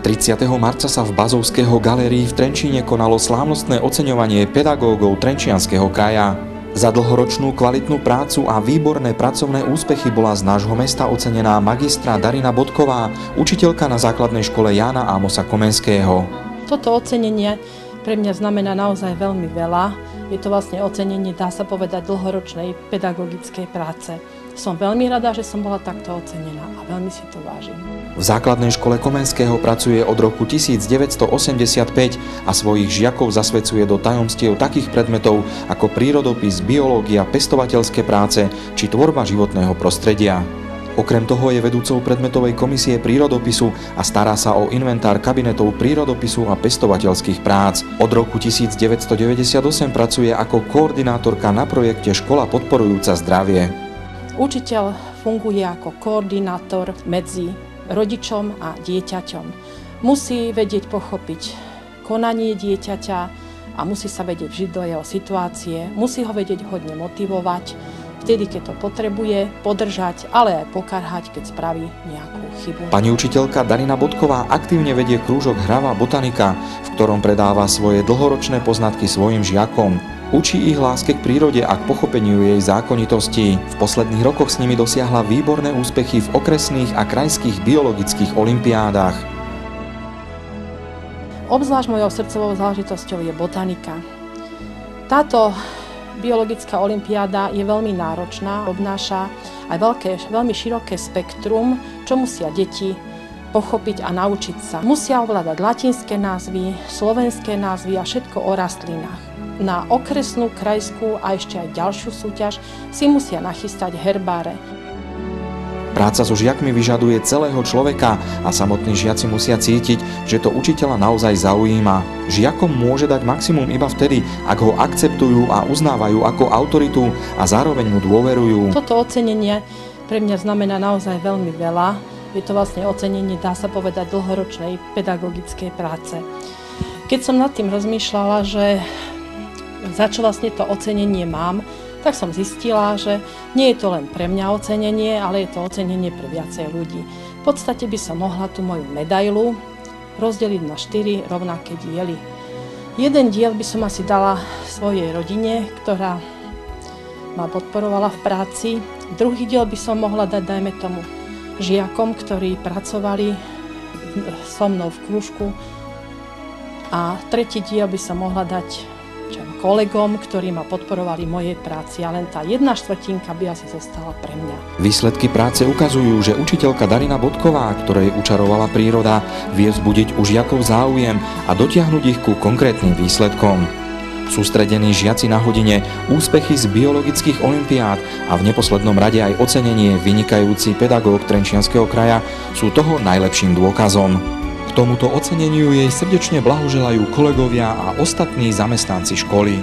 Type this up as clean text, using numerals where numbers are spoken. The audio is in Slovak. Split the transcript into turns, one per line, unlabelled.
30. marca sa v Bazovského galérii v Trenčíne konalo slávnostné oceňovanie pedagógov Trenčianskeho kraja. Za dlhoročnú kvalitnú prácu a výborné pracovné úspechy bola z nášho mesta ocenená magistra Darina Bodková, učiteľka na základnej škole Jána Ámosa Komenského.
Toto ocenenie pre mňa znamená naozaj veľmi veľa. Je to vlastne ocenenie, dá sa povedať, dlhoročnej pedagogickej práce. Som veľmi rada, že som bola takto ocenená a veľmi si to vážim.
V základnej škole Komenského pracuje od roku 1985 a svojich žiakov zasvedcuje do tajomstiev takých predmetov ako prírodopis, biológia, pestovateľské práce či tvorba životného prostredia. Okrem toho je vedúcou predmetovej komisie prírodopisu a stará sa o inventár kabinetov prírodopisu a pestovateľských prác. Od roku 1998 pracuje ako koordinátorka na projekte Škola podporujúca zdravie.
Učiteľ funguje ako koordinátor medzi rodičom a dieťaťom. Musí vedieť pochopiť konanie dieťaťa a musí sa vedieť vžiť do jeho situácie, musí ho vedieť hodne motivovať, vtedy, keď to potrebuje, podržať, ale aj pokarhať, keď spraví nejakú chybu.
Pani učiteľka Darina Bodková aktívne vedie krúžok Hravá botanika, v ktorom predáva svoje dlhoročné poznatky svojim žiakom. Učí ich láske k prírode a k pochopeniu jej zákonitostí. V posledných rokoch s nimi dosiahla výborné úspechy v okresných a krajských biologických olympiádach.
Obzvlášť mojou srdcovou záležitosťou je botanika. Táto biologická olympiáda je veľmi náročná, obnáša aj veľmi široké spektrum, čo musia deti pochopiť a naučiť sa. Musia ovládať latinské názvy, slovenské názvy a všetko o rastlinách. Na okresnú, krajskú a ešte aj ďalšiu súťaž si musia nachystať herbáre.
Práca so žiakmi vyžaduje celého človeka a samotní žiaci musia cítiť, že to učiteľa naozaj zaujíma. Žiakom môže dať maximum iba vtedy, ak ho akceptujú a uznávajú ako autoritu a zároveň mu dôverujú.
Toto ocenenie pre mňa znamená naozaj veľmi veľa. Je to vlastne ocenenie, dá sa povedať, dlhoročnej pedagogickej práce. Keď som nad tým rozmýšľala, že za čo vlastne to ocenenie mám, tak som zistila, že nie je to len pre mňa ocenenie, ale je to ocenenie pre viacej ľudí. V podstate by som mohla tú moju medailu rozdeliť na 4 rovnaké diely. Jeden diel by som asi dala svojej rodine, ktorá ma podporovala v práci. Druhý diel by som mohla dať, dajme tomu, žiakom, ktorí pracovali so mnou v krúžku. A tretí diel by som mohla dať kolegom, ktorí ma podporovali v mojej práci, a len tá 1/4 by asi zostala pre mňa.
Výsledky práce ukazujú, že učiteľka Darina Bodková, ktorej učarovala príroda, vie vzbudiť u žiakov záujem a dotiahnuť ich ku konkrétnym výsledkom. Sústredení žiaci na hodine, úspechy z biologických olympiád a v neposlednom rade aj ocenenie vynikajúci pedagóg Trenčianskeho kraja sú toho najlepším dôkazom. K tomuto oceneniu jej srdečne blahoželajú kolegovia a ostatní zamestnanci školy.